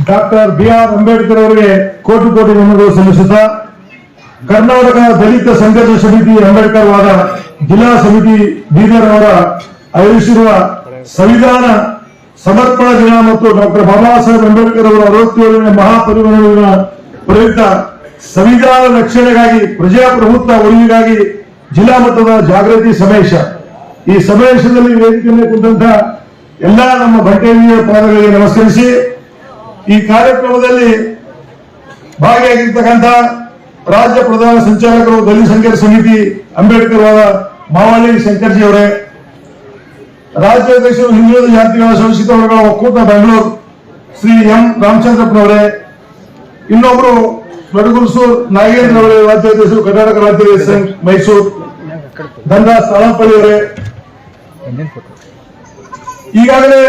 Doctor BR Ambedkar ಅವರಿಗೆ ಕೋಟಿ ಕೋಟಿ ನಮನಗಳು ಸಲ್ಲಿಸುತ್ತಾ ಕರ್ನಾಟಕ ದಲಿತ ಸಂಘರ್ಷ ಸಮಿತಿ ಅಂಬೇಡ್ಕರ್ ವಾದ ಜಿಲ್ಲಾ ಸಮಿತಿ ಬೀದರ್ ಅವರ ಆಯೋಜಿಸಿರುವ ಸಂವಿಧಾನ ಸಮರ್ಪಣಾ ದಿನ ಮತ್ತು ಡಾಕ್ಟರ್ ಬಾಬಾ ಸಾಹೇಬ್ ಅಂಬೇಡ್ಕರ್ ಅವರ 67ನೇ ಮಹಾಪರಿನಿರ್ವಾಣ ಪ್ರಯುಕ್ತ ಸಂವಿಧಾನ ರಕ್ಷಣೆಗಾಗಿ ಪ್ರಜಾಪ್ರಭುತ್ವ ಉಳಿವಿಗಾಗಿ ಜಿಲ್ಲಾ ಮಟ್ಟದ ಜಾಗೃತಿ ಸಮಾವೇಶ. ಈ ಸಮಾವೇಶದಲ್ಲಿ ವೇದಿಕೆಯಲ್ಲಿ ಕುಂತಹ ಎಲ್ಲಾ ನಮ್ಮ ಭಟ್ಟೇರಿಯ ಪಾದಗಳಿಗೆ ನಮಸ್ಕರಿಸಿ ಈ ಕಾರ್ಯಕ್ರಮದಲ್ಲಿ ಭಾಗಿಯಾಗಿರ್ತಕ್ಕಂಥ ರಾಜ್ಯ ಪ್ರಧಾನ ಸಂಚಾಲಕರು ದಲಿತ ಸಂಘರ್ಷ ಸಮಿತಿ ಅಂಬೇಡ್ಕರ್ ವಾದ ಮಾವಳ್ಳಿ ಶಂಕರ್ಜಿ ಅವರೇ, ರಾಜ್ಯಾಧ್ಯಕ್ಷರು ಹಿಂದುಳಿದ ಜಾತಿಗಳ ಶೋಷಿತ ವರ್ಗಗಳ ಒಕ್ಕೂಟ ಬೆಂಗಳೂರು ಶ್ರೀ ಎಂ ರಾಮಚಂದ್ರಪ್ಪನವರೇ, ಇನ್ನೊಬ್ರು ನಡುಗುಲ್ಸೂರ್ ನಾಗೇಂದ್ರ ಅವರೇ, ರಾಜ್ಯಾಧ್ಯಕ್ಷರು ಕರ್ನಾಟಕ ರಾಜ್ಯ ಮೈಸೂರು ಧನರಾಜ್ ಸಾಳಂಪಳ್ಳಿ ಅವರೇ, ಈಗಾಗಲೇ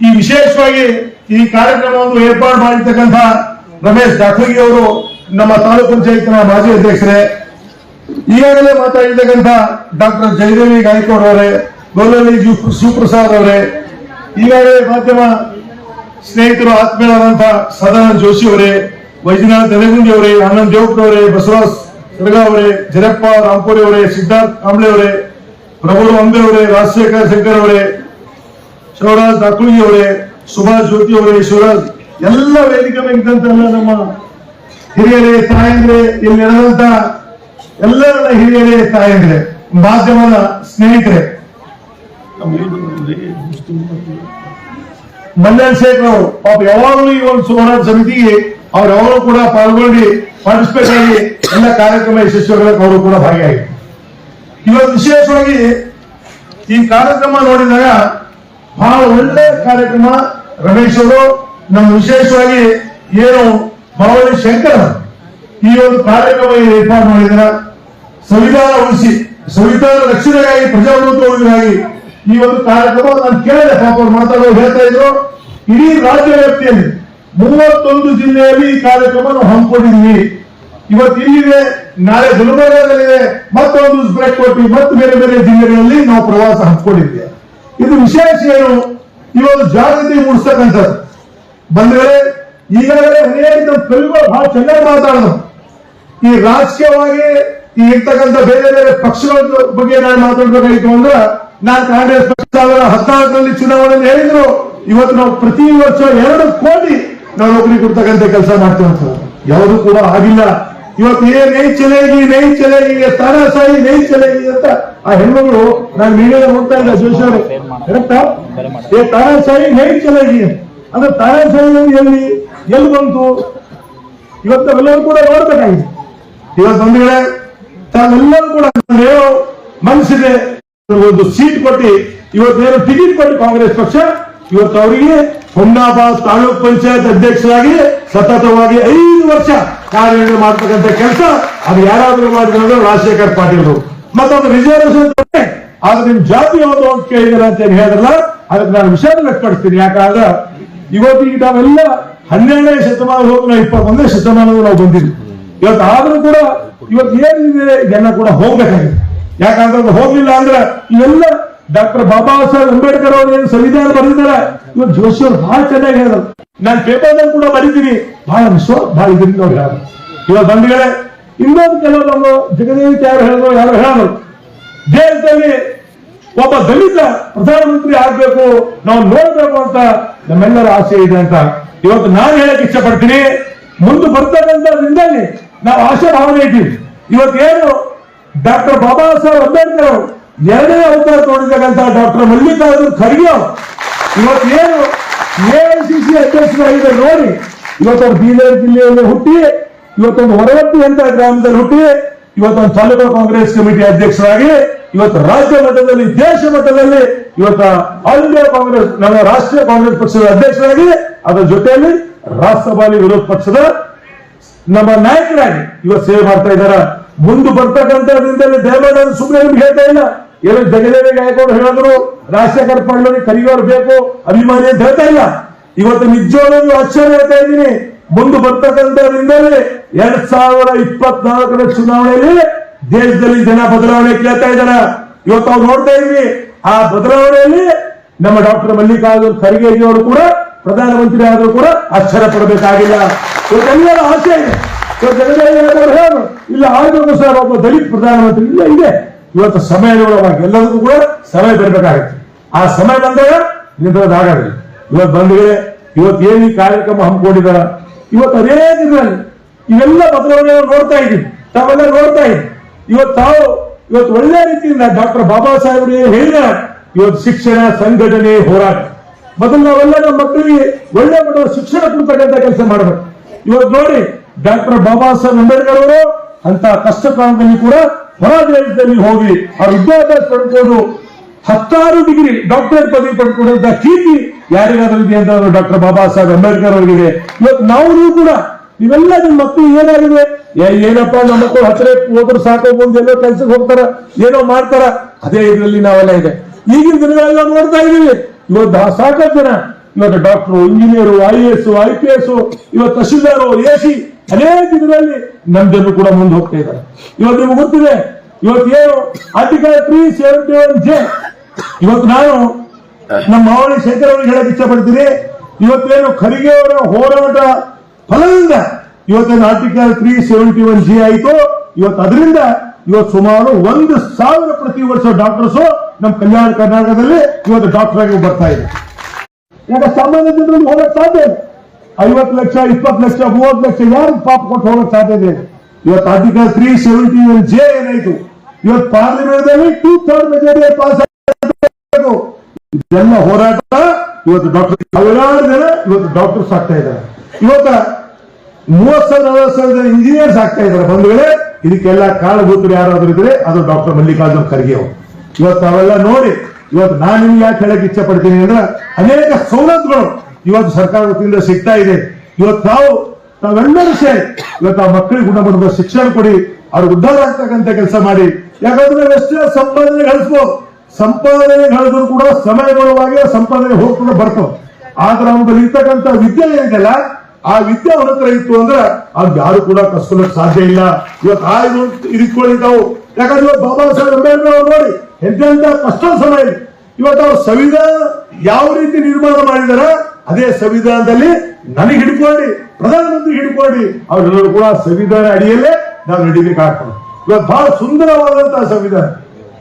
ಈ ವಿಶೇಷವಾಗಿ ಈ ಕಾರ್ಯಕ್ರಮವನ್ನು ಏರ್ಪಾಡು ಮಾಡಿರ್ತಕ್ಕಂಥ ರಮೇಶ್ ಜಾಖಗಿ ಅವರು ನಮ್ಮ ತಾಲೂಕು ಪಂಚಾಯತ್ನ ಮಾಜಿ ಅಧ್ಯಕ್ಷರೇ, ಈಗಾಗಲೇ ಮಾತಾಡಿರ್ತಕ್ಕಂಥ ಡಾಕ್ಟರ್ ಜಯದೇವಿ ಗಾಯಕವಾಡ್ ಅವರೇ, ಗೋಲಲ್ಲಿ ಶಿವಪ್ರಸಾದ್ ಅವರೇ, ಈಗಾಗಲೇ ಮಾಧ್ಯಮ ಸ್ನೇಹಿತರು ಆತ್ಮೀಯರಾದಂತಹ ಸದಾನಂದ ಜೋಶಿ ಅವರೇ, ವೈದ್ಯನಾಥ್ ತಲೆಗುಂಡಿ ಅವರೇ, ಆನಂದ್ ದೇವಪ್ಪ ಅವರೇ, ಬಸವರಾಜ್ ಸರಗಾ ಅವರೇ, ಜರಪ್ಪ ರಾಂಪುರಿ ಅವರೇ, ಸಿದ್ಧಾರ್ಥ್ ಕಾಂಬ್ಳೆ ಅವರೇ, ಪ್ರಭು ಅಂಬೆ ಅವರೇ, ರಾಜಶೇಖರ್ ಶಂಕರ್ ಅವರೇ, ಶಿವರಾಜ್ ದಾಕ್ಲುಗಿ ಅವರೇ, ಸುಭಾಷ್ ಜ್ಯೋತಿ ಅವರೇ, ಶಿವರಾಜ್ ಎಲ್ಲ ವೇದಿಕೆ ಮೇಲಿದ್ದಂತೆಲ್ಲ ನಮ್ಮ ಹಿರಿಯರೇ, ತಾಯಂದ್ರೆ, ಇಲ್ಲಿ ನಡೆದಂತ ಎಲ್ಲ ನನ್ನ ಹಿರಿಯರೇ, ತಾಯಂದ್ರೆ, ಮಾಧ್ಯಮದ ಸ್ನೇಹಿತರೆ, ಮಲ್ಯಾಣ್ ಶೇಖರ್ ಅವರು ಪಾಪ ಯಾವಾಗಲೂ ಈ ಒಂದು ಹೋರಾಟ ಸಮಿತಿಗೆ ಅವ್ರು ಯಾವಾಗಲೂ ಕೂಡ ಪಾಲ್ಗೊಂಡು ಪಾರ್ಟಿಸಿಪೇಟ್ ಆಗಿ ಎಲ್ಲ ಕಾರ್ಯಕ್ರಮ ಯಶಸ್ವಿಯಾಗಕ್ಕೆ ಅವರು ಕೂಡ ಭಾಗಿಯಾಗಿದ್ದಾರೆ. ಇವತ್ತು ವಿಶೇಷವಾಗಿ ಈ ಕಾರ್ಯಕ್ರಮ ನೋಡಿದಾಗ ಬಹಳ ಒಳ್ಳೆ ಕಾರ್ಯಕ್ರಮ. ರಮೇಶ್ ಅವರು ನಮ್ಮ ವಿಶೇಷವಾಗಿ ಏನು ಮಾವಳ್ಳಿ ಶಂಕರ್ ಈ ಒಂದು ಕಾರ್ಯಕ್ರಮ ಏರ್ಪಾಡು ಮಾಡಿದಾರ. ಸಂವಿಧಾನ ಉಳಿಸಿ ಸಂವಿಧಾನ ರಕ್ಷಣೆಗಾಗಿ ಪ್ರಜಾಪ್ರಭುತ್ವ ಉಳಿಗಾಗಿ ಈ ಒಂದು ಕಾರ್ಯಕ್ರಮ ನಾನು ಕೇಳಿದೆ. ಪಾಪ ಅವ್ರು ಮಾತಾಡೋರು ಹೇಳ್ತಾ ಇದ್ರು, ಇಡೀ ರಾಜ್ಯ ವ್ಯಾಪ್ತಿಯಲ್ಲಿ 31 ಜಿಲ್ಲೆಯಲ್ಲಿ ಈ ಕಾರ್ಯಕ್ರಮ ನಾವು ಹಮ್ಮಿಕೊಂಡಿದ್ವಿ. ಇವತ್ತು ಇಲ್ಲಿದೆ, ನಾಳೆ ಗುಲ್ಬರ್ಗಾದಲ್ಲಿದೆ, ಮತ್ತೊಂದು ಬ್ರೇಕ್ ಕೊಟ್ಟು ಮತ್ತೆ ಬೇರೆ ಬೇರೆ ಜಿಲ್ಲೆಗಳಲ್ಲಿ ನಾವು ಪ್ರವಾಸ ಹಮ್ಮಿಕೊಂಡಿದ್ವಿ. ಇದು ವಿಶೇಷ ಏನು, ಇವತ್ತು ಜಾಗೃತಿ ಮೂಡಿಸ್ತಕ್ಕಂಥದ್ದು. ಬಂದ್ರೆ ಈಗಾಗಲೇ ಅನೇಕ ಕವಿಗಳು ಬಹಳ ಚೆನ್ನಾಗಿ ಮಾತಾಡೋದು. ಈ ರಾಜಕೀಯವಾಗಿ ಈ ಇರ್ತಕ್ಕಂಥ ಬೇರೆ ಬೇರೆ ಪಕ್ಷಗಳ ಬಗ್ಗೆ ನಾನು ಮಾತಾಡ್ಬೇಕಾಗಿತ್ತು ಅಂದ್ರೆ, ನಾನು ಕಾಂಗ್ರೆಸ್ ಪಕ್ಷ 2014ರಲ್ಲಿ ಚುನಾವಣೆಯಲ್ಲಿ ಹೇಳಿದ್ರು, ಇವತ್ತು ನಾವು ಪ್ರತಿ ವರ್ಷ 2 ಕೋಟಿ ನಾವು ನೌಕರಿ ಕೊಡ್ತಕ್ಕಂಥ ಕೆಲಸ ಮಾಡ್ತೇವೆ. ಯಾವುದು ಕೂಡ ಆಗಿಲ್ಲ. ಇವತ್ತು ನೈ ಚಲೇಗಿ ತಾನಾಶಾಹಿ ನೈ ಚಲೇಗಿ ಅಂತ ಆ ಹೆಣ್ಮಗಳು ನಾನು ಮೀಡಿಯಾ ಹೋಗ್ತಾ ಇಲ್ಲ, ಜೋಶಿ ಅವರು ತಾನಾಶಾಹಿ ನೈ ಚಲೇಗಿ ಅಂದ್ರೆ ತಾನಾಶಾಹಿ ಎಲ್ಲಿ ಬಂತು ಇವತ್ತು ಎಲ್ಲರೂ ಕೂಡ ನೋಡ್ಬೇಕಾಗಿದೆ. ಇವತ್ತು ಬಂದ್ರೆ ತಾವೆಲ್ಲರೂ ಕೂಡ ಮನಸ್ಸಿದೆ ಒಂದು ಸೀಟ್ ಕೊಟ್ಟು ಇವತ್ತೇನು ಟಿಕೆಟ್ ಕೊಟ್ಟು ಕಾಂಗ್ರೆಸ್ ಪಕ್ಷ ಇವತ್ತು ಅವರಿಗೆ ಹುಮ್ನಾಬಾದ್ ತಾಲೂಕ್ ಪಂಚಾಯತ್ ಅಧ್ಯಕ್ಷರಾಗಿ ಸತತವಾಗಿ 5 ವರ್ಷ ಕಾರ್ಯನಿರ್ವಹಣೆ ಮಾಡತಕ್ಕಂಥ ಕೆಲಸ ಅದು ಯಾರಾದ್ರೂ ಮಾಡಿದ್ರೆ ರಾಜಶೇಖರ್ ಪಾಟೀಲ್ ಅವರು. ಮತ್ತೊಂದು ರಿಸರ್ವೇಶನ್ ಕೊಟ್ಟೆ ಆದ್ರೆ ನಿಮ್ ಜಾತಿ ಯಾವುದು ಅಂತ ಕೇಳಿದಾರೆ ಅಂತ ಏನ್ ಹೇಳಿದ್ರಲ್ಲ, ಅದಕ್ಕೆ ನಾನು ವಿಷಯ ವ್ಯಕ್ತಪಡಿಸ್ತೀನಿ. ಯಾಕಂದ್ರೆ ಇವತ್ತಿಗೆ ನಾವೆಲ್ಲ 12ನೇ ಶತಮಾನ ಹೋಗಿ ನಾವು 21ನೇ ಶತಮಾನದ ನಾವು ಬಂದಿದ್ವಿ. ಇವತ್ತು ಆದ್ರೂ ಕೂಡ ಇವತ್ತು ಏನಿದೆ ಇದೆಲ್ಲ ಕೂಡ ಹೋಗ್ಬೇಕಾಗಿದೆ. ಯಾಕಂದ್ರೆ ಅದು ಹೋಗ್ಲಿಲ್ಲ ಅಂದ್ರೆ ಇವೆಲ್ಲ ಡಾಕ್ಟರ್ ಬಾಬಾ ಸಾಹೇಬ್ ಅಂಬೇಡ್ಕರ್ ಅವರು ಏನು ಸಂವಿಧಾನ ಬರೆದಿದ್ದಾರೆ, ಇವತ್ತು ಜೋಶಿ ಅವರು ಬಹಳ ಚೆನ್ನಾಗಿ ಹೇಳಿದ್ರು. ನಾನು ಪೇಪರ್ನಲ್ಲಿ ಕೂಡ ಬರೀತೀನಿ, ಬಹಳ ಬಹಳ ಇದರಿಂದ ಅವ್ರು ಹೇಳಿದ್ರು. ಇವತ್ತು ಬಂದಿದೆ ಇನ್ನೊಂದು ಕೆಲವು ನಮ್ಮ ಜಗದೇವಿ ಯಾರು ಹೇಳಿದ್ರು, ದೇಶದಲ್ಲಿ ಒಬ್ಬ ದಲಿತ ಪ್ರಧಾನಮಂತ್ರಿ ಆಗ್ಬೇಕು, ನಾವು ನೋಡ್ಬೇಕು ಅಂತ ನಮ್ಮೆಲ್ಲರ ಆಸೆ ಇದೆ ಅಂತ ಇವತ್ತು ನಾನು ಹೇಳಕ್ ಇಷ್ಟಪಡ್ತೀನಿ. ಮುಂದೆ ಬರ್ತಕ್ಕಂಥ ದಿನದಲ್ಲಿ ನಾವು ಆಶಾ ಭಾವನೆ ಇದ್ದೀವಿ. ಇವತ್ತೇನು ಡಾಕ್ಟರ್ ಬಾಬಾ ಸಾಹೇಬ್ ಅಂಬೇಡ್ಕರ್ ಅವರು 2ನೇ ಅವತಾರ ತೋರಿರ್ತಕ್ಕಂಥ ಡಾಕ್ಟರ್ ಮಲ್ಲಿಕಾರ್ಜುನ್ ಖರ್ಗೆ ಇವತ್ತೇನು AICC ಅಧ್ಯಕ್ಷರಾಗಿದ್ದಾರೆ ನೋಡಿ. ಇವತ್ತೊಂದು ಬೀದರ್ ಜಿಲ್ಲೆಯಲ್ಲಿ ಹುಟ್ಟಿ ಇವತ್ತೊಂದು ಹೊರವಟ್ಟಿ ಅಂತ ಗ್ರಾಮದಲ್ಲಿ ಹುಟ್ಟಿ ಇವತ್ತೊಂದು ತಾಲೂಕು ಕಾಂಗ್ರೆಸ್ ಕಮಿಟಿ ಅಧ್ಯಕ್ಷರಾಗಿ ಇವತ್ತು ರಾಜ್ಯ ಮಟ್ಟದಲ್ಲಿ ದೇಶ ಮಟ್ಟದಲ್ಲಿ ಇವತ್ತು ಆಲ್ ಇಂಡಿಯಾ ಕಾಂಗ್ರೆಸ್ ನಮ್ಮ ರಾಷ್ಟ್ರೀಯ ಕಾಂಗ್ರೆಸ್ ಪಕ್ಷದ ಅಧ್ಯಕ್ಷರಾಗಿ ಅದರ ಜೊತೆಯಲ್ಲಿ ರಾಜ್ಯಸಭಾ ವಿರೋಧ ಪಕ್ಷದ ನಮ್ಮ ನಾಯಕರಾಗಿ ಇವತ್ತು ಸೇವೆ ಮಾಡ್ತಾ ಇದ್ದಾರೆ. ಮುಂದೆ ಬರ್ತಕ್ಕಂಥ ದಿನದಲ್ಲಿ ದೇವೇಗೌಡ ಸುಮ್ಮನೆ ಹೇಳ್ತಾ ಇಲ್ಲ, ಏನು ಜಗದೇವಿ ಗಾಯಕವಾಡ್ ಹೇಳಿದ್ರು, ರಾಜಶೇಖರ್ ಪಾಟೀಲ್ ಕರಿಯೋರು ಬೇಕು ಅಭಿಮಾನಿ ಅಂತ ಹೇಳ್ತಾ ಇಲ್ಲ. ಇವತ್ತು ನಿಜವಾಗ್ಲೂ ಆಶ್ಚರ್ಯ ಹೇಳ್ತಾ ಇದ್ದೀನಿ. ಮುಂದೆ ಬರ್ತಕ್ಕಂಥ ದಿನದಲ್ಲಿ 2024ರ ಚುನಾವಣೆಯಲ್ಲಿ ದೇಶದಲ್ಲಿ ಜನ ಬದಲಾವಣೆ ಕೇಳ್ತಾ ಇದ್ದಾರೆ. ಇವತ್ತು ನಾವು ನೋಡ್ತಾ ಇದ್ವಿ, ಆ ಬದಲಾವಣೆಯಲ್ಲಿ ನಮ್ಮ ಡಾಕ್ಟರ್ ಮಲ್ಲಿಕಾರ್ಜುನ್ ಖರ್ಗೆ ಅವರು ಕೂಡ ಪ್ರಧಾನಮಂತ್ರಿ ಆದರೂ ಕೂಡ ಆಶ್ಚರ್ಯ ಪಡಬೇಕಾಗಿಲ್ಲ. ಇವತ್ತೆಲ್ಲರ ಆಸೆ ಇದೆ. ಹೇಳು ಇಲ್ಲ ಆಗಬೇಕು ಸರ್ ಒಬ್ಬ ದಲಿತ ಪ್ರಧಾನಮಂತ್ರಿ ಇಲ್ಲ ಇದೆ. ಇವತ್ತು ಸಮಯವಾಗಿ ಎಲ್ಲದಕ್ಕೂ ಕೂಡ ಸಮಯ ಬರಬೇಕಾಗುತ್ತೆ. ಆ ಸಮಯ ಬಂದಾಗ ನಿಂತೋದಾಗಲ್ಲ. ಇವತ್ತು ಬಂದಿದೆ, ಇವತ್ತು ಏನು ಈ ಕಾರ್ಯಕ್ರಮ ಹಮ್ಮಿಕೊಂಡಿದಾರ, ಇವತ್ತು ಅದೇ ದಿನದಲ್ಲಿ ಇವೆಲ್ಲ ಬದಲಾವಣೆ ನೋಡ್ತಾ ಇದ್ದೀವಿ, ತಾವೆಲ್ಲ ನೋಡ್ತಾ ಇದ್ದೀವಿ. ಇವತ್ತು ಒಳ್ಳೆ ರೀತಿಯಿಂದ ಡಾಕ್ಟರ್ ಬಾಬಾ ಸಾಹೇಬ್ರು ಹೇಳಿದ ಇವತ್ತು ಶಿಕ್ಷಣ ಸಂಘಟನೆ ಹೋರಾಟ ಮೊದಲು ನಾವೆಲ್ಲ ನಮ್ಮ ಮಕ್ಕಳಿಗೆ ಒಳ್ಳೆ ಮಟ್ಟದ ಶಿಕ್ಷಣ ಕೊಡ್ತಕ್ಕಂಥ ಕೆಲಸ ಮಾಡಬೇಕು. ಇವತ್ತು ನೋಡಿ ಡಾಕ್ಟರ್ ಬಾಬಾ ಸಾಹೇಬ್ ಅಂಬೇಡ್ಕರ್ ಅವರು ಅಂತ ಕಷ್ಟ ಕಾಲದಲ್ಲಿ ಕೂಡ ಹೊರ ದೇಶದಲ್ಲಿ ಹೋಗಿ ಅವ್ರ ವಿದ್ಯಾಭ್ಯಾಸ ಪಡ್ಕೊಂಡು 10 ಡಿಗ್ರಿ ಡಾಕ್ಟರೇಟ್ ಪದವಿ ಪಡ್ಕೊಂಡಂತ ಕೀರ್ತಿ ಯಾರಿಗಾದ್ರೂ ಇದೆ ಅಂತ ಡಾಕ್ಟರ್ ಬಾಬಾ ಸಾಹೇಬ್ ಅಂಬೇಡ್ಕರ್ ಅವರಿಗೆ. ಇವತ್ತು ನಾವು ಕೂಡ ಇವೆಲ್ಲ ನಿಮ್ಮ ಮಕ್ಕಳು ಏನಾಗಿದೆ, ಏನಪ್ಪ ನಮ್ಮ ಮಕ್ಕಳು ಹತ್ತಿರ ಹೋದ್ರು ಸಾಕು, ಮುಂದೆ ಎಲ್ಲೋ ಕೆಲ್ಸಕ್ಕೆ ಹೋಗ್ತಾರ, ಏನೋ ಮಾಡ್ತಾರ, ಅದೇ ಇದರಲ್ಲಿ ನಾವೆಲ್ಲ ಇದೆ. ಈಗಿನ ದಿನಗಳೆಲ್ಲ ನೋಡ್ತಾ ಇದೀವಿ. ಇವತ್ತು ಸಾಕಷ್ಟು ಜನ ಇವತ್ತು ಡಾಕ್ಟರು, ಇಂಜಿನಿಯರು, IAS, IPS, ಇವತ್ತು ತಹಶೀಲ್ದಾರು, AC ಅನೇಕ ಇದರಲ್ಲಿ ನಮ್ಮ ಜನರು ಕೂಡ ಮುಂದೆ ಹೋಗ್ತಾ ಇದ್ದಾರೆ. ಇವತ್ತು ನಿಮ್ಗೆ ಗೊತ್ತಿದೆ, ಇವತ್ತು ಏನು ಆರ್ಟಿಕಲ್ 371J ಇವತ್ತು ನಾನು ನಮ್ಮ ಮಾವಳಿ ಶಂಕರ್ ಅವರಿಗೆ ಹೇಳಕ್ ಇಚ್ಛೆ ಪಡ್ತೀನಿ. ಇವತ್ತೇನು ಖರ್ಗೆ ಅವರ ಹೋರಾಟ ಫಲದಿಂದ ಇವತ್ತೇನು ಆರ್ಟಿಕಲ್ 371J ಆಯಿತು. ಇವತ್ತು ಅದರಿಂದ ಇವತ್ತು ಸುಮಾರು 1,000 ಪ್ರತಿ ವರ್ಷ ಡಾಕ್ಟರ್ಸ್ ನಮ್ಮ ಕಲ್ಯಾಣ ಕರ್ನಾಟಕದಲ್ಲಿ ಇವತ್ತು ಡಾಕ್ಟರ್ ಆಗಿ ಬರ್ತಾ ಇದೆ. ಯಾಕೆ ಸಾಮಾನ್ಯ ಜನರಲ್ಲಿ ಹೋಗಕ್ ಸಾಧ್ಯ ಇಲ್ಲ. 50 ಲಕ್ಷ 20 ಲಕ್ಷ 30 ಲಕ್ಷ ಯಾರು ಪಾಪ ಕೊಟ್ಟು ಹೋಗಕ್ ಸಾಧ್ಯತೆ ಇದೆ. ಇವತ್ತು ಆರ್ಟಿಕಲ್ 371J ಏನಾಯ್ತು, ಇವತ್ತು ಪಾರ್ಲಿಮೆಂಟ್ನಲ್ಲಿ 2/3 ಮೆಜಾರಿಟಿ ಪಾಸ್ ಆಗಬೇಕು. ಇದೆಲ್ಲ ಹೋರಾಟ ಇವತ್ತು ಡಾಕ್ಟರ್ ಸಾವಿರಾರು ಜನ ಇವತ್ತು ಡಾಕ್ಟರ್ಸ್ ಆಗ್ತಾ ಇದ್ದಾರೆ. ಇವತ್ತ 30,000 ಇಂಜಿನಿಯರ್ಸ್ ಆಗ್ತಾ ಇದ್ದಾರೆ. ಬಂಧುಗಳೇ, ಇದಕ್ಕೆಲ್ಲ ಕಾರಣಭೂತರು ಯಾರಾದ್ರೂ ಇದ್ರೆ ಅದು ಡಾಕ್ಟರ್ ಮಲ್ಲಿಕಾರ್ಜುನ್ ಖರ್ಗೆ ಅವರು. ಇವತ್ತು ಅವೆಲ್ಲ ನೋಡಿ ಇವತ್ತು ನಾನು ನಿಮ್ಗೆ ಯಾಕೆ ಹೇಳಕ್ ಇಚ್ಛೆ ಪಡ್ತೀನಿ ಅಂದ್ರೆ ಅನೇಕ ಸವಲತ್ತುಗಳು ಇವತ್ತು ಸರ್ಕಾರ ವತಿಯಿಂದ ಸಿಗ್ತಾ ಇದೆ. ಇವತ್ತು ತಾವೆಲ್ಲರೂ ಸೇರಿ ಇವತ್ತು ಆ ಮಕ್ಕಳಿಗೆ ಗುಣಮಟ್ಟದ ಶಿಕ್ಷಣ ಕೊಡಿ, ಅವ್ರಿಗೆ ಉದ್ಧಾರ ಆಗ್ತಕ್ಕಂಥ ಕೆಲಸ ಮಾಡಿ. ಯಾಕಂದ್ರೆ ಎಷ್ಟೇ ಸಂಪಾದನೆ ಗಳಿಸ್ಬೋದು, ಸಂಪಾದನೆ ಗಳಿದ್ರು ಕೂಡ ಸಮಯಗೊಳವಾಗಿ ಸಂಪಾದನೆ ಹೋಗ್ಕೊಂಡು ಬರ್ತವೆ. ಆದ್ರೆ ಅವ್ರಲ್ಲಿ ಇರ್ತಕ್ಕಂಥ ವಿದ್ಯೆ ಏನಿದೆಯಲ್ಲ, ಆ ವಿದ್ಯೆ ಅವನ ಹತ್ರ ಇತ್ತು ಅಂದ್ರೆ ಅದು ಯಾರು ಕೂಡ ಕಸ್ಕೊಳ್ಳಕ್ ಸಾಧ್ಯ ಇಲ್ಲ. ಇವತ್ತು ಇದ್ಕೊಂಡಿದ್ದಾವು. ಯಾಕಂದ್ರೆ ಇವತ್ತು ಬಾಬಾ ಸಾಹೇಬ್ ಅಂಬೇಡ್ಕರ್ ಅವ್ರು ನೋಡಿ ಎಂತೆಂತ ಕಷ್ಟದ ಸಮಯ. ಇವತ್ತು ಅವ್ರು ಸಂವಿಧಾನ ಯಾವ ರೀತಿ ನಿರ್ಮಾಣ ಮಾಡಿದಾರ ಅದೇ ಸಂವಿಧಾನದಲ್ಲಿ ನನಗೆ ಹಿಡ್ಕೊಂಡು ಪ್ರಧಾನಮಂತ್ರಿ ಹಿಡ್ಕೊಂಡು ಅವರೆಲ್ಲರೂ ಕೂಡ ಸಂವಿಧಾನ ಅಡಿಯಲ್ಲೇ ನಾವು ನಡಿಬೇಕಾಗ್ತದೆ. ಇವತ್ತು ಬಹಳ ಸುಂದರವಾದಂತಹ ಸಂವಿಧಾನ.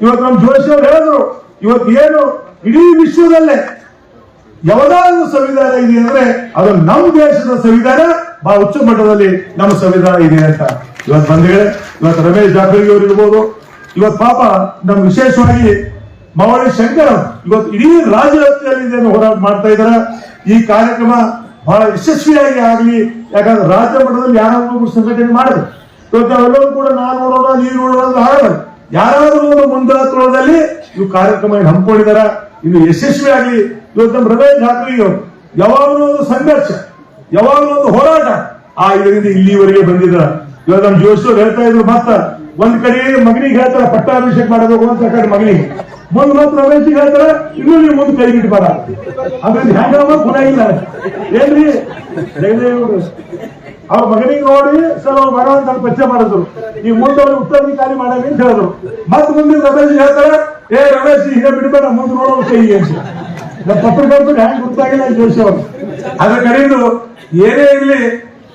ಇವತ್ತು ನಮ್ಮ ಜೋಶಿ ಅವರು ಹೇಳಿದ್ರು, ಇವತ್ತು ಏನು ಇಡೀ ವಿಶ್ವದಲ್ಲೇ ಯಾವುದಾದ್ರು ಸಂವಿಧಾನ ಇದೆ ಅಂದ್ರೆ ಅದು ನಮ್ಮ ದೇಶದ ಸಂವಿಧಾನ ಬಹಳ ಉಚ್ಚ ಮಟ್ಟದಲ್ಲಿ ನಮ್ಮ ಸಂವಿಧಾನ ಇದೆ ಅಂತ. ಇವತ್ತು ಬಂದಿದೆ. ಇವತ್ತು ರಮೇಶ್ ಜಾರಕಿಹೊಳಿ ಅವರು ಇರ್ಬೋದು. ಇವತ್ತು ಪಾಪ ನಮ್ಮ ವಿಶೇಷವಾಗಿ ಮಾವಳಿ ಶಂಕರ್ ಇವತ್ತು ಇಡೀ ರಾಜ್ಯ ವ್ಯಾಪ್ತಿಯಲ್ಲಿ ಹೋರಾಟ ಮಾಡ್ತಾ ಇದ್ದಾರೆ. ಈ ಕಾರ್ಯಕ್ರಮ ಬಹಳ ಯಶಸ್ವಿಯಾಗಿ ಆಗಲಿ. ಯಾಕಂದ್ರೆ ರಾಜ್ಯ ಮಟ್ಟದಲ್ಲಿ ಯಾರಾದ್ರೂ ಸಂಘಟನೆ ಮಾಡಿದ್ರು. ಇವತ್ತು ಅವೆಲ್ಲವೂ ಕೂಡ ನಾನು ನೋಡೋಣ ನೀರು ನೋಡೋಣ ಅಂತ ಆಗಲ್ಲ. ಯಾರಾದ್ರೂ ಒಂದು ಮುಂದಾಳತ್ವದಲ್ಲಿ ಇವು ಕಾರ್ಯಕ್ರಮ ಹಮ್ಮಿಕೊಂಡಿದಾರ. ಇದು ಯಶಸ್ವಿ ಆಗಲಿ. ಇವತ್ತು ನಮ್ಮ ರಮೇಶ್ ಜಾರಕಿಹೊಳಿ ಅವರು ಯಾವಾಗಲೂ ಒಂದು ಸಂಘರ್ಷ, ಯಾವಾಗಲೂ ಒಂದು ಹೋರಾಟ ಇದರಿಂದ ಇಲ್ಲಿವರೆಗೆ ಬಂದಿದ್ದಾರೆ. ಇವತ್ತು ನಮ್ಮ ಜೋಶಿ ಅವರು ಹೇಳ್ತಾ ಇದ್ರು, ಮತ್ತ ಒಂದ್ ಕಡೆ ಮಗನಿಗೆ ಹೇಳ್ತಾರೆ ಪಟ್ಟಾಭಿಷೇಕ ಮಾಡಬೇಕು ಅಂತ, ಕಡೆ ಮಗನಿಗೆ ಮುಂದ್ ಮಾತ್ರ ರಮೇಶಿಗೆ ಹೇಳ್ತಾರೆ ಇನ್ನೂ ನೀವು ಮುಂದೆ ಕೈಗಿಟ್ಟು ಬರ ಅಂದ್ರೆ ಹ್ಯಾಂಗ ಪುನಃ ಇಲ್ಲ ಏನ್ರಿ ಜಗದೇವರು ಅವ್ರ ಮಗನಿಗೆ ನೋಡಿ ಸರ್ ಅವ್ರ ಮಗ ಅಂತ ಪರಿಚಯ ಮಾಡಿದ್ರು. ನೀವು ಮುಂದೆ ಅವ್ರಿಗೆ ಉತ್ತರಾಧಿಕಾರಿ ಮಾಡಲಿ ಅಂತ ಹೇಳಿದ್ರು. ಮತ್ ಮುಂದೆ ರಮೇಶ್ ಹೇಳ್ತಾರೆ, ರಮೇಶ್ ಈಗ ಬಿಡ್ಬೇಡ ಮುಂದೆ ನೋಡೋ ಕೈ ಅಂತ. ನಮ್ಮ ಪತ್ರಕರ್ತರು ಹ್ಯಾಂಗ್ ಗೊತ್ತಾಗಿಲ್ಲ ಜೋಶಿ ಅವರು. ಅದ್ರ ಕಡೆಯಿಂದ ಏನೇ ಇರಲಿ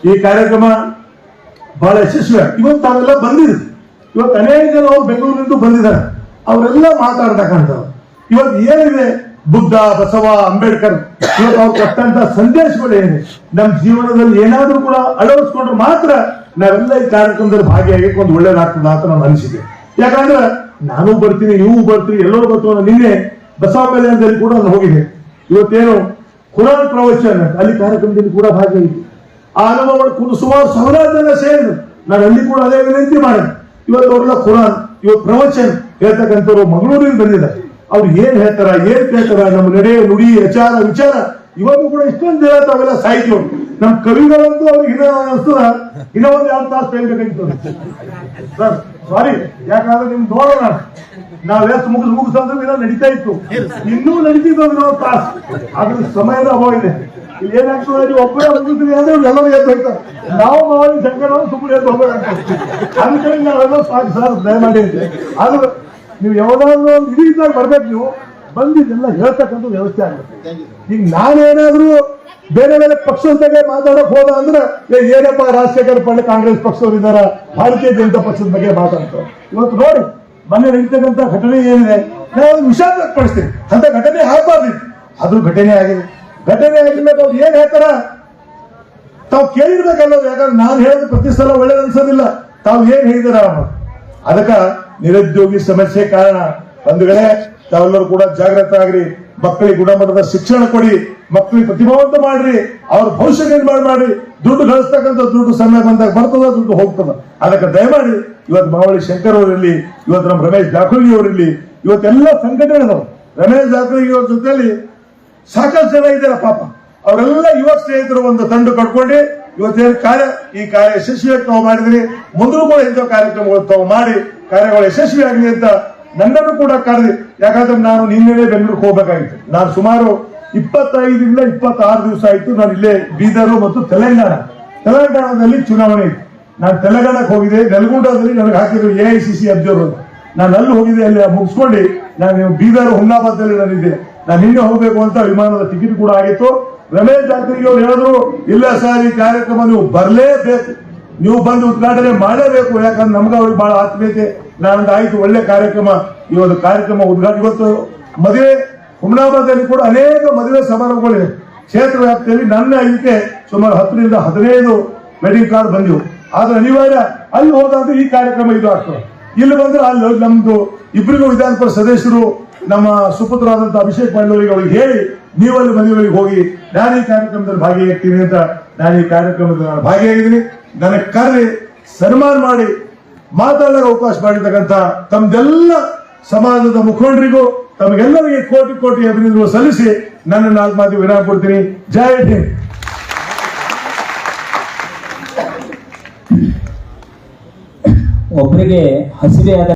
ಈ ಕಾರ್ಯಕ್ರಮ ಬಹಳ ಯಶಸ್ವಿ. ಇವತ್ತು ತಾವೆಲ್ಲ ಬಂದಿದ್ರು. ಇವತ್ತು ಅನೇಕ ಜನ ಅವ್ರು ಬೆಂಗಳೂರಿನಿಂದ ಬಂದಿದ್ದಾರೆ. ಅವರೆಲ್ಲ ಮಾತಾಡ್ತಕ್ಕಂಥವ್ರು. ಇವತ್ತು ಏನಿದೆ ಬುದ್ಧ, ಬಸವ, ಅಂಬೇಡ್ಕರ್ ಇವತ್ತು ಅವ್ರು ಕೊಟ್ಟಂತ ಸಂದೇಶಗಳು ಏನಿದೆ ನಮ್ಮ ಜೀವನದಲ್ಲಿ ಏನಾದ್ರೂ ಕೂಡ ಅಳವಡಿಸ್ಕೊಂಡ್ರೆ ಮಾತ್ರ ನಾವೆಲ್ಲ ಈ ಕಾರ್ಯಕ್ರಮದಲ್ಲಿ ಭಾಗಿಯಾಗಿ ಒಂದು ಒಳ್ಳೇದಾಗ್ತದ ಅಂತ ನಾನು ಅನಿಸಿದೆ. ಯಾಕಂದ್ರೆ ನಾನು ಬರ್ತೀನಿ, ನೀವು ಬರ್ತೀವಿ, ಎಲ್ಲರೂ ಬರ್ತೀವಿ. ನಿನ್ನೆ ಬಸವ ಕಲ್ಯಾಣದಲ್ಲಿ ಕೂಡ ನಾನು ಹೋಗಿದೆ. ಇವತ್ತೇನು ಕುರಾನ್ ಪ್ರವಚನ ಅಲ್ಲಿ ಕಾರ್ಯಕ್ರಮದಲ್ಲಿ ಕೂಡ ಭಾಗಿಯಾಗಿದೆ. ಆ ಅನುಭವಗಳು ಸುಮಾರು 1,000 ಜನ ಸೇರಿದ್ರು. ನಾನು ಅಲ್ಲಿ ಕೂಡ ಅದೇ ವಿನಂತಿ ಮಾಡಿದೆ. ಇವತ್ತು ಅವರೆಲ್ಲ ಕುರಾನ್ ಇವತ್ತು ಪ್ರವಚನ ಹೇಳ್ತಕ್ಕಂಥವ್ರು ಮಂಗಳೂರಿಗೆ ಬಂದಿದ್ದಾರೆ. ಅವ್ರು ಏನ್ ಹೇಳ್ತಾರ, ಏನ್ ಕೇಳ್ತಾರ, ನಮ್ಮ ನಡೆ ನುಡಿ ಆಚಾರ ವಿಚಾರ ಇವತ್ತು ಕೂಡ ಇಷ್ಟೊಂದು ಜನ ತಾವೆಲ್ಲ ಸಾಹಿತ್ಯ. ನಮ್ಮ ಕವಿಗಳಂತೂ ಅವ್ರಿಗೆ ಅನಿಸ್ತದ ಇನ್ನೂ ಒಂದು 2 ತಾಸು ಟೈಮ್ ಬೇಕಾಗಿತ್ತು ಸರ್. ಸಾರಿ, ಯಾಕಂದ್ರೆ ನಿಮ್ ನೋಡೋಣ ನಾವ್ ಎಷ್ಟು ಮುಗಿಸಂದ್ರೆ ದಿನ ನಡೀತಾ ಇತ್ತು, ಇನ್ನೂ ನಡೀತಿದ್ದು 1 ತಾಸು. ಅದ್ರ ಸಮಯದ ಅಭಾವ ಇದೆ. ಇಲ್ಲಿ ಏನಾಗ್ತದೆ, ಒಬ್ಬರೇ ಮುಗಿಸ್ತೀವಿ ಅಂದ್ರೆ ಎಲ್ಲರೂ ಎದ್ದು ಹೋಗ್ತಾರೆ. ನಾವು ಮಾಡಿ ಶಂಕರ ಸುಮ್ಮನೆ ಎದ್ದು ಹೋಗ್ಬೇಕಾಗ್ತದೆ. ಅದಕ್ಕೆ ನಾವೆಲ್ಲ ಸಾಕು ಸರ್ ದಯಮಾಡಿ. ಅದು ನೀವು ಯಾವ್ದಾದ್ರು ಒಂದು ಇದೀದಾಗ ಬರ್ಬೇಕು. ನೀವು ಬಂದಿದ್ದೆಲ್ಲ ಹೇಳ್ತಕ್ಕಂಥ ವ್ಯವಸ್ಥೆ ಆಗುತ್ತೆ. ಈಗ ನಾನೇನಾದ್ರೂ ಬೇರೆ ಬೇರೆ ಪಕ್ಷದ ಬಗ್ಗೆ ಮಾತಾಡಕ್ ಹೋದ ಅಂದ್ರೆ ಏನಪ್ಪ ರಾಜಶೇಖರ್ ಪಾಂಡೆ ಕಾಂಗ್ರೆಸ್ ಪಕ್ಷದವ್ರು ಇದಾರ, ಭಾರತೀಯ ಜನತಾ ಪಕ್ಷದ ಬಗ್ಗೆ ಮಾತಾಡ್ತಾರೆ. ಇವತ್ತು ನೋಡಿ ಮೊನ್ನೆ ನಡೀತಕ್ಕಂಥ ಘಟನೆ ಏನಿದೆ, ನಾವು ವಿಷಾದ ವ್ಯಕ್ತಪಡಿಸ್ತೀವಿ. ಅಂತ ಘಟನೆ ಆಗಬಾರ್ದು, ಅದು ಘಟನೆ ಆಗಿದೆ. ಘಟನೆ ಆಗಿದ್ಮೇಲೆ ಅವ್ರು ಏನ್ ಹೇಳ್ತಾರ ತಾವು ಕೇಳಿರ್ಬೇಕಲ್ಲ. ಯಾಕಂದ್ರೆ ನಾನು ಹೇಳೋದು ಪ್ರತಿ ಸಲ ಒಳ್ಳೇದು ಅನ್ಸೋದಿಲ್ಲ, ತಾವು ಏನ್ ಹೇಳಿದಾರ ಅದಕ್ಕ ನಿರುದ್ಯೋಗಿ ಸಮಸ್ಯೆ ಕಾರಣ. ಬಂಧುಗಳೇ, ತಾವೆಲ್ಲರೂ ಕೂಡ ಜಾಗೃತ ಆಗ್ರಿ, ಮಕ್ಕಳಿಗೆ ಗುಣಮಟ್ಟದ ಶಿಕ್ಷಣ ಕೊಡಿ, ಮಕ್ಕಳಿಗೆ ಪ್ರತಿಭಾವಂತ ಮಾಡ್ರಿ, ಅವ್ರ ಭವಿಷ್ಯ ನಿರ್ಮಾಣ ಮಾಡ್ರಿ. ದುಡ್ಡು ಗಳಿಸ್ತಕ್ಕಂಥ ದುಡ್ಡು ಸಮಯ ಬಂದಾಗ ಬರ್ತದ, ದುಡ್ಡು ಹೋಗ್ತದ. ಅದಕ್ಕೆ ದಯಮಾಡಿ ಇವತ್ತು ಮಾವಳಿ ಶಂಕರ್ ಅವರಿರ್ಲಿ, ಇವತ್ತು ನಮ್ಮ ರಮೇಶ್ ಜಾರಕಿಹೊಳಿ ಅವರಿರ್ಲಿ, ಇವತ್ತೆಲ್ಲ ಸಂಘಟನೆಗಳು ರಮೇಶ್ ಜಾರಕಿಹೊಳಿ ಅವ್ರ ಜೊತೆಲಿ ಸಾಕಷ್ಟು ಜನ ಇದ್ದಾರೆ ಪಾಪ. ಅವರೆಲ್ಲ ಯುವ ಸ್ನೇಹಿತರು ಒಂದು ತಂಡ ಕಟ್ಕೊಂಡು ಇವತ್ತೇನು ಕಾರ್ಯ, ಈ ಕಾರ್ಯ ಯಶಸ್ವಿಯಾಗಿ ತಾವು ಮಾಡಿದ್ರಿ. ಮುಂದೂ ಕೂಡ ಇಂಥ ಕಾರ್ಯಕ್ರಮಗಳು ತಾವು ಮಾಡಿ ಕಾರ್ಯಗಳು ಯಶಸ್ವಿ ಆಗಲಿ ಅಂತ ನನ್ನನ್ನು ಕೂಡ ಕರೆದಿ. ಯಾಕಂದ್ರೆ ನಾನು ನಿನ್ನೆ ಬೆಂಗಳೂರಿಗೆ ಹೋಗ್ಬೇಕಾಗಿತ್ತು. ನಾನು ಸುಮಾರು 25ರಿಂದ 26 ದಿವಸ ಆಯ್ತು ನಾನು ಇಲ್ಲೇ ಬೀದರು ಮತ್ತು ತೆಲಂಗಾಣದಲ್ಲಿ ಚುನಾವಣೆ ಇತ್ತು. ನಾನು ತೆಲಂಗಾಣಕ್ಕೆ ಹೋಗಿದ್ದೆ. ನೆಲಗುಂಡದಲ್ಲಿ ನನಗೆ ಹಾಕಿದ್ರು AICC ಅಬ್ಜರ್ವರ್ ಅಂತ. ನಾನು ಅಲ್ಲಿ ಹೋಗಿದ್ದೆ, ಅಲ್ಲಿ ಮುಗಿಸ್ಕೊಂಡು ನಾನು ಬೀದರ್ ಹುಮ್ನಾಬಾದಲ್ಲಿ ನಾನಿದ್ದೆ. ನಾನು ನಿನ್ನೆ ಹೋಗ್ಬೇಕು ಅಂತ ವಿಮಾನದ ಟಿಕೆಟ್ ಕೂಡ ಆಗಿತ್ತು. ರಮೇಶ್ ಜಾರಕಿಹೊಳಿ ಅವರು ಹೇಳಿದ್ರು, ಇಲ್ಲ ಸರ್, ಈ ಕಾರ್ಯಕ್ರಮ ನೀವು ಬರಲೇಬೇಕು, ನೀವು ಬಂದು ಉದ್ಘಾಟನೆ ಮಾಡಲೇಬೇಕು. ಯಾಕಂದ್ರೆ ನಮ್ಗೆ ಅವ್ರಿಗೆ ಬಹಳ ಆತ್ಮೀಯತೆ. ನಾನೊಂದು ಆಯ್ತು, ಒಳ್ಳೆ ಕಾರ್ಯಕ್ರಮ, ಈ ಒಂದು ಕಾರ್ಯಕ್ರಮ ಉದ್ಘಾಟನೆ. ಇವತ್ತು ಮದುವೆ ಹುಮ್ನಾಬಾದಲ್ಲಿ ಕೂಡ ಅನೇಕ ಮದುವೆ ಸಮಾರಂಭಗಳಿವೆ ಕ್ಷೇತ್ರ ವ್ಯಾಪ್ತಿಯಲ್ಲಿ. ನನ್ನ ಇದಕ್ಕೆ ಸುಮಾರು 10ರಿಂದ 15 ವೆಡ್ಡಿಂಗ್ ಕಾರ್ಡ್ ಬಂದಿವು. ಆದ್ರೆ ಅನಿವಾರ್ಯ ಅಲ್ಲಿ ಹೋದಾಗ ಈ ಕಾರ್ಯಕ್ರಮ ಇದು ಆಗ್ತದೆ. ಇಲ್ಲಿ ಬಂದ್ರೆ ಅಲ್ಲಿ ನಮ್ದು ಇಬ್ಬರಿಗೂ ವಿಧಾನ ಪರಿಷತ್ ಸದಸ್ಯರು ನಮ್ಮ ಸುಪುತ್ರರಾದಂತಹ ಅಭಿಷೇಕ್ ಪಾಂಡವರಿಗೆ ಅವ್ರಿಗೆ ಹೇಳಿ, ನೀವಲ್ಲಿ ಮನೆಗಳಿಗೆ ಹೋಗಿ ನಾನು ಈ ಕಾರ್ಯಕ್ರಮದಲ್ಲಿ ಭಾಗಿಯಾಗ್ತೀನಿ ಅಂತ ನಾನು ಈ ಕಾರ್ಯಕ್ರಮದಲ್ಲಿ ನಾನು ಭಾಗಿಯಾಗಿದ್ದೀನಿ. ನನಗೆ ಕರೆದಿ ಸನ್ಮಾನ ಮಾಡಿ ಮಾತಾಡಲು ಅವಕಾಶ ಮಾಡಿರ್ತಕ್ಕಂಥ ತಮ್ದೆಲ್ಲ ಸಮಾಜದ ಮುಖಂಡರಿಗೂ ತಮಗೆಲ್ಲರಿಗೆ ಕೋಟಿ ಕೋಟಿ ಅಭಿನಂದನೆ ಸಲ್ಲಿಸಿ ನನ್ನ 4 ಮಾತು ವಿರಾಮ ಕೊಡ್ತೀನಿ. ಜೈ ಹಿಂದ್. ಒಬ್ಬರಿಗೆ ಹಸಿವೆ ಆದ